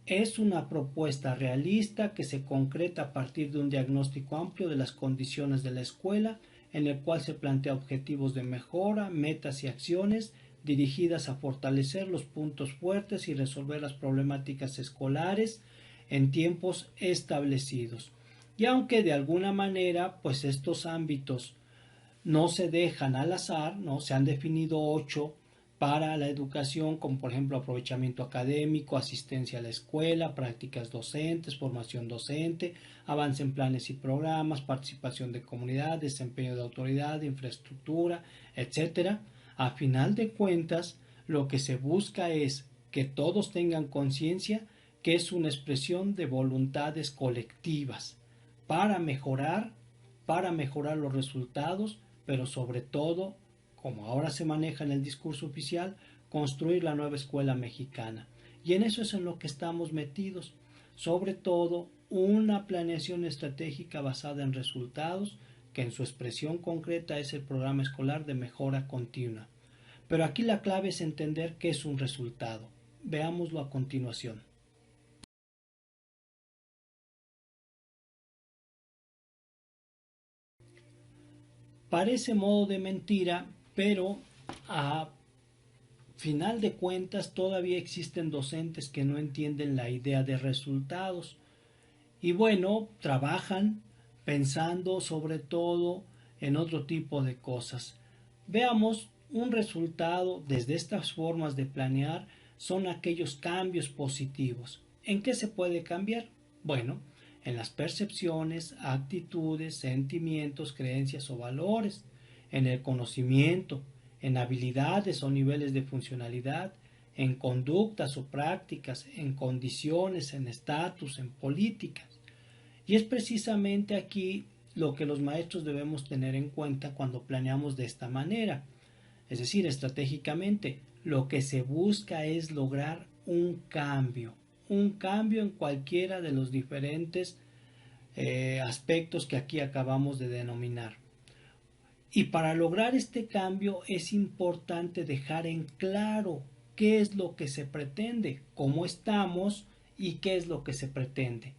Es una propuesta realista que se concreta a partir de un diagnóstico amplio de las condiciones de la escuela, en el cual se plantea objetivos de mejora, metas y acciones dirigidas a fortalecer los puntos fuertes y resolver las problemáticas escolares en tiempos establecidos. Y aunque de alguna manera, pues estos ámbitos no se dejan al azar, ¿no? Se han definido 8 para la educación, como por ejemplo aprovechamiento académico, asistencia a la escuela, prácticas docentes, formación docente, avance en planes y programas, participación de comunidad, desempeño de autoridad, infraestructura, etcétera. A final de cuentas, lo que se busca es que todos tengan conciencia que es una expresión de voluntades colectivas para mejorar, los resultados, pero sobre todo, como ahora se maneja en el discurso oficial, construir la nueva escuela mexicana. Y en eso es en lo que estamos metidos, sobre todo una planeación estratégica basada en resultados, que en su expresión concreta es el programa escolar de mejora continua. Pero aquí la clave es entender qué es un resultado. Veámoslo a continuación. Parece modo de mentira, pero a final de cuentas todavía existen docentes que no entienden la idea de resultados y bueno, trabajan pensando sobre todo en otro tipo de cosas. Veamos, un resultado desde estas formas de planear son aquellos cambios positivos. ¿En qué se puede cambiar? Bueno, en las percepciones, actitudes, sentimientos, creencias o valores, en el conocimiento, en habilidades o niveles de funcionalidad, en conductas o prácticas, en condiciones, en estatus, en políticas. Y es precisamente aquí lo que los maestros debemos tener en cuenta cuando planeamos de esta manera. Es decir, estratégicamente, lo que se busca es lograr un cambio en cualquiera de los diferentes aspectos que aquí acabamos de denominar. Y para lograr este cambio es importante dejar en claro qué es lo que se pretende, cómo estamos y qué es lo que se pretende.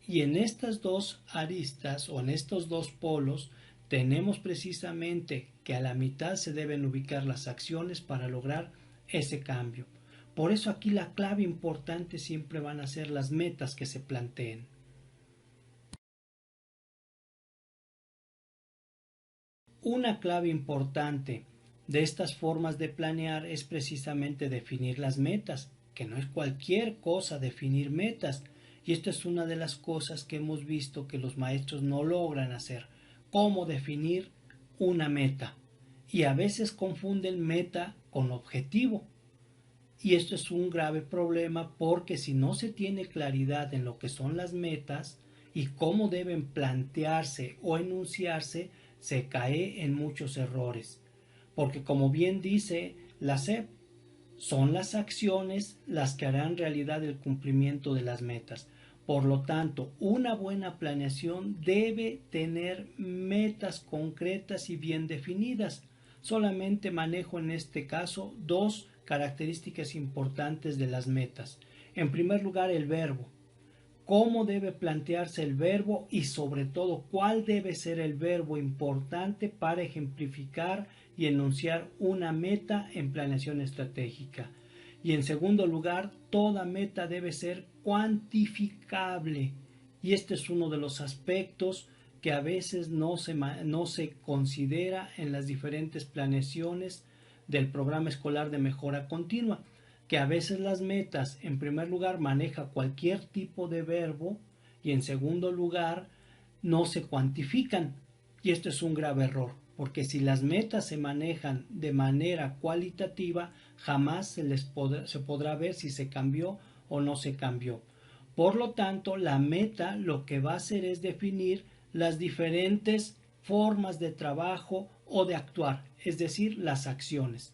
Y en estas dos aristas o en estos dos polos tenemos precisamente que a la mitad se deben ubicar las acciones para lograr ese cambio. Por eso aquí la clave importante siempre van a ser las metas que se planteen. Una clave importante de estas formas de planear es precisamente definir las metas, que no es cualquier cosa definir metas. Y esto es una de las cosas que hemos visto que los maestros no logran hacer. Cómo definir una meta. Y a veces confunden meta con objetivo. Y esto es un grave problema porque si no se tiene claridad en lo que son las metas y cómo deben plantearse o enunciarse, se cae en muchos errores. Porque como bien dice la SEP, son las acciones las que harán realidad el cumplimiento de las metas. Por lo tanto, una buena planeación debe tener metas concretas y bien definidas. Solamente manejo en este caso dos características importantes de las metas. En primer lugar, el verbo. Cómo debe plantearse el verbo y sobre todo cuál debe ser el verbo importante para ejemplificar y enunciar una meta en planeación estratégica. Y en segundo lugar, toda meta debe ser cuantificable. Y este es uno de los aspectos que a veces no se considera en las diferentes planeaciones del programa escolar de mejora continua, que a veces las metas en primer lugar maneja cualquier tipo de verbo y en segundo lugar no se cuantifican. Y esto es un grave error, porque si las metas se manejan de manera cualitativa, jamás se podrá ver si se cambió o no se cambió. Por lo tanto, la meta lo que va a hacer es definir las diferentes formas de trabajo o de actuar, es decir, las acciones.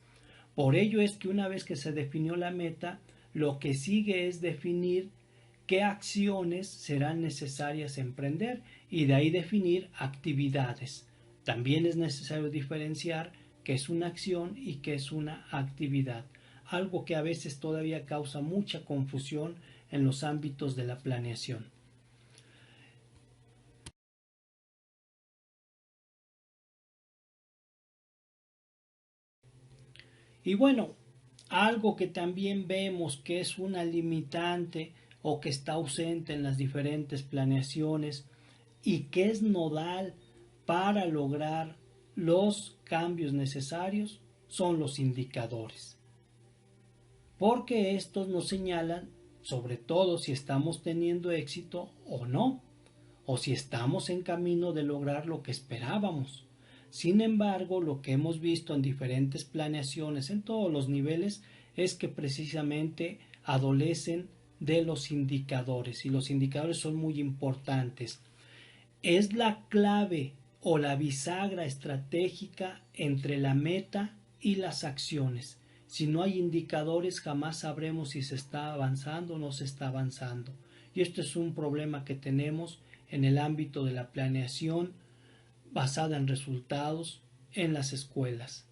Por ello es que una vez que se definió la meta, lo que sigue es definir qué acciones serán necesarias emprender y de ahí definir actividades. También es necesario diferenciar qué es una acción y qué es una actividad, algo que a veces todavía causa mucha confusión en los ámbitos de la planeación. Y bueno, algo que también vemos que es una limitante o que está ausente en las diferentes planeaciones y que es nodal para lograr los cambios necesarios son los indicadores. Porque estos nos señalan sobre todo si estamos teniendo éxito o no, o si estamos en camino de lograr lo que esperábamos. Sin embargo, lo que hemos visto en diferentes planeaciones en todos los niveles es que precisamente adolecen de los indicadores y los indicadores son muy importantes. Es la clave o la bisagra estratégica entre la meta y las acciones. Si no hay indicadores, jamás sabremos si se está avanzando o no se está avanzando. Y esto es un problema que tenemos en el ámbito de la planeación basada en resultados en las escuelas.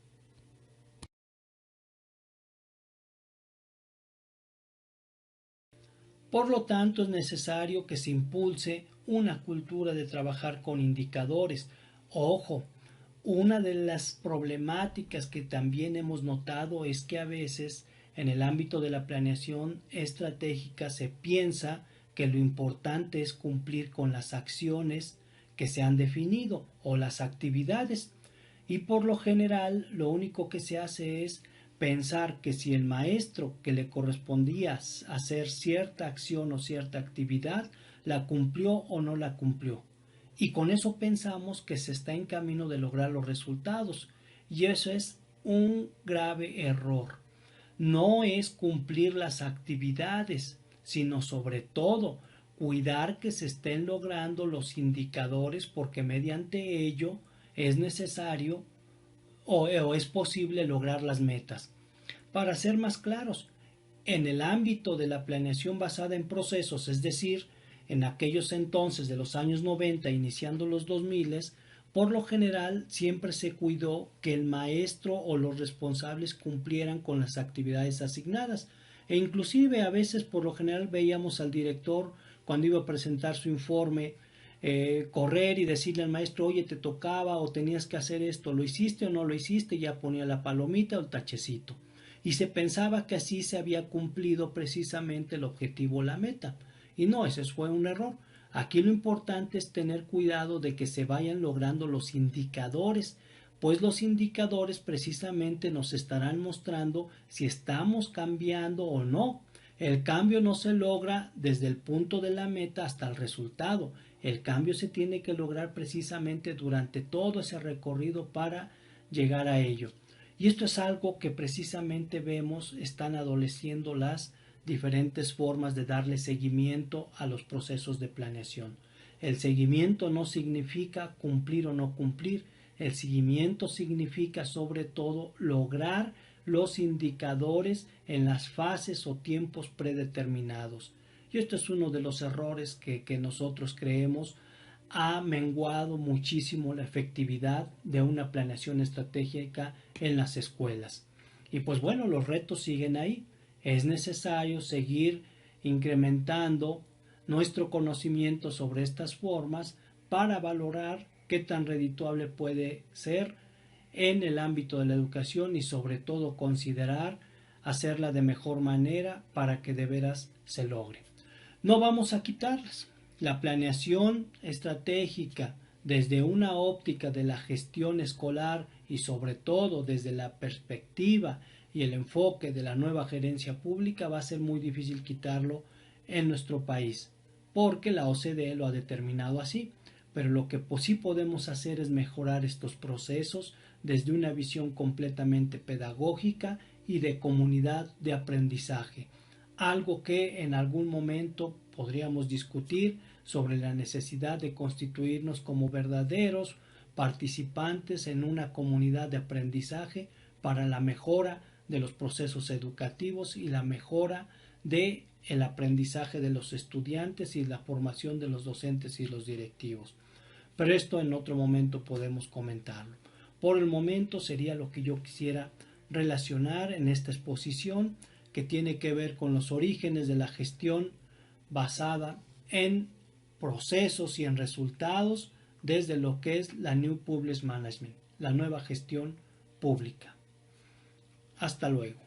Por lo tanto, es necesario que se impulse una cultura de trabajar con indicadores. Ojo, una de las problemáticas que también hemos notado es que a veces en el ámbito de la planeación estratégica se piensa que lo importante es cumplir con las acciones que se han definido o las actividades y por lo general lo único que se hace es pensar que si el maestro que le correspondía hacer cierta acción o cierta actividad la cumplió o no la cumplió. Y con eso pensamos que se está en camino de lograr los resultados. Y eso es un grave error. No es cumplir las actividades, sino sobre todo cuidar que se estén logrando los indicadores porque mediante ello es necesario o es posible lograr las metas. Para ser más claros, en el ámbito de la planeación basada en procesos, es decir, en aquellos entonces de los años 90 iniciando los 2000, Por lo general, siempre se cuidó que el maestro o los responsables cumplieran con las actividades asignadas, e inclusive a veces por lo general veíamos al director cuando iba a presentar su informe correr y decirle al maestro, oye, te tocaba o tenías que hacer esto, lo hiciste o no lo hiciste, ya ponía la palomita o el tachecito. Y se pensaba que así se había cumplido precisamente el objetivo o la meta. Y no, ese fue un error. Aquí lo importante es tener cuidado de que se vayan logrando los indicadores, pues los indicadores precisamente nos estarán mostrando si estamos cambiando o no. El cambio no se logra desde el punto de la meta hasta el resultado. El cambio se tiene que lograr precisamente durante todo ese recorrido para llegar a ello. Y esto es algo que precisamente vemos están adoleciendo las diferentes formas de darle seguimiento a los procesos de planeación. El seguimiento no significa cumplir o no cumplir, el seguimiento significa sobre todo lograr los indicadores en las fases o tiempos predeterminados. Y esto es uno de los errores que nosotros creemos ha menguado muchísimo la efectividad de una planeación estratégica en las escuelas. Y pues bueno, los retos siguen ahí. Es necesario seguir incrementando nuestro conocimiento sobre estas formas para valorar qué tan redituable puede ser en el ámbito de la educación y sobre todo considerar hacerla de mejor manera para que de veras se logre. No vamos a quitarlas. La planeación estratégica desde una óptica de la gestión escolar y sobre todo desde la perspectiva y el enfoque de la nueva gerencia pública va a ser muy difícil quitarlo en nuestro país, porque la OCDE lo ha determinado así. Pero lo que sí podemos hacer es mejorar estos procesos desde una visión completamente pedagógica y de comunidad de aprendizaje, algo que en algún momento podríamos discutir sobre la necesidad de constituirnos como verdaderos participantes en una comunidad de aprendizaje para la mejora de los procesos educativos y la mejora de el aprendizaje de los estudiantes y la formación de los docentes y los directivos. Pero esto en otro momento podemos comentarlo. Por el momento sería lo que yo quisiera relacionar en esta exposición, que tiene que ver con los orígenes de la gestión basada en procesos y en resultados desde lo que es la New Public Management, la nueva gestión pública. Hasta luego.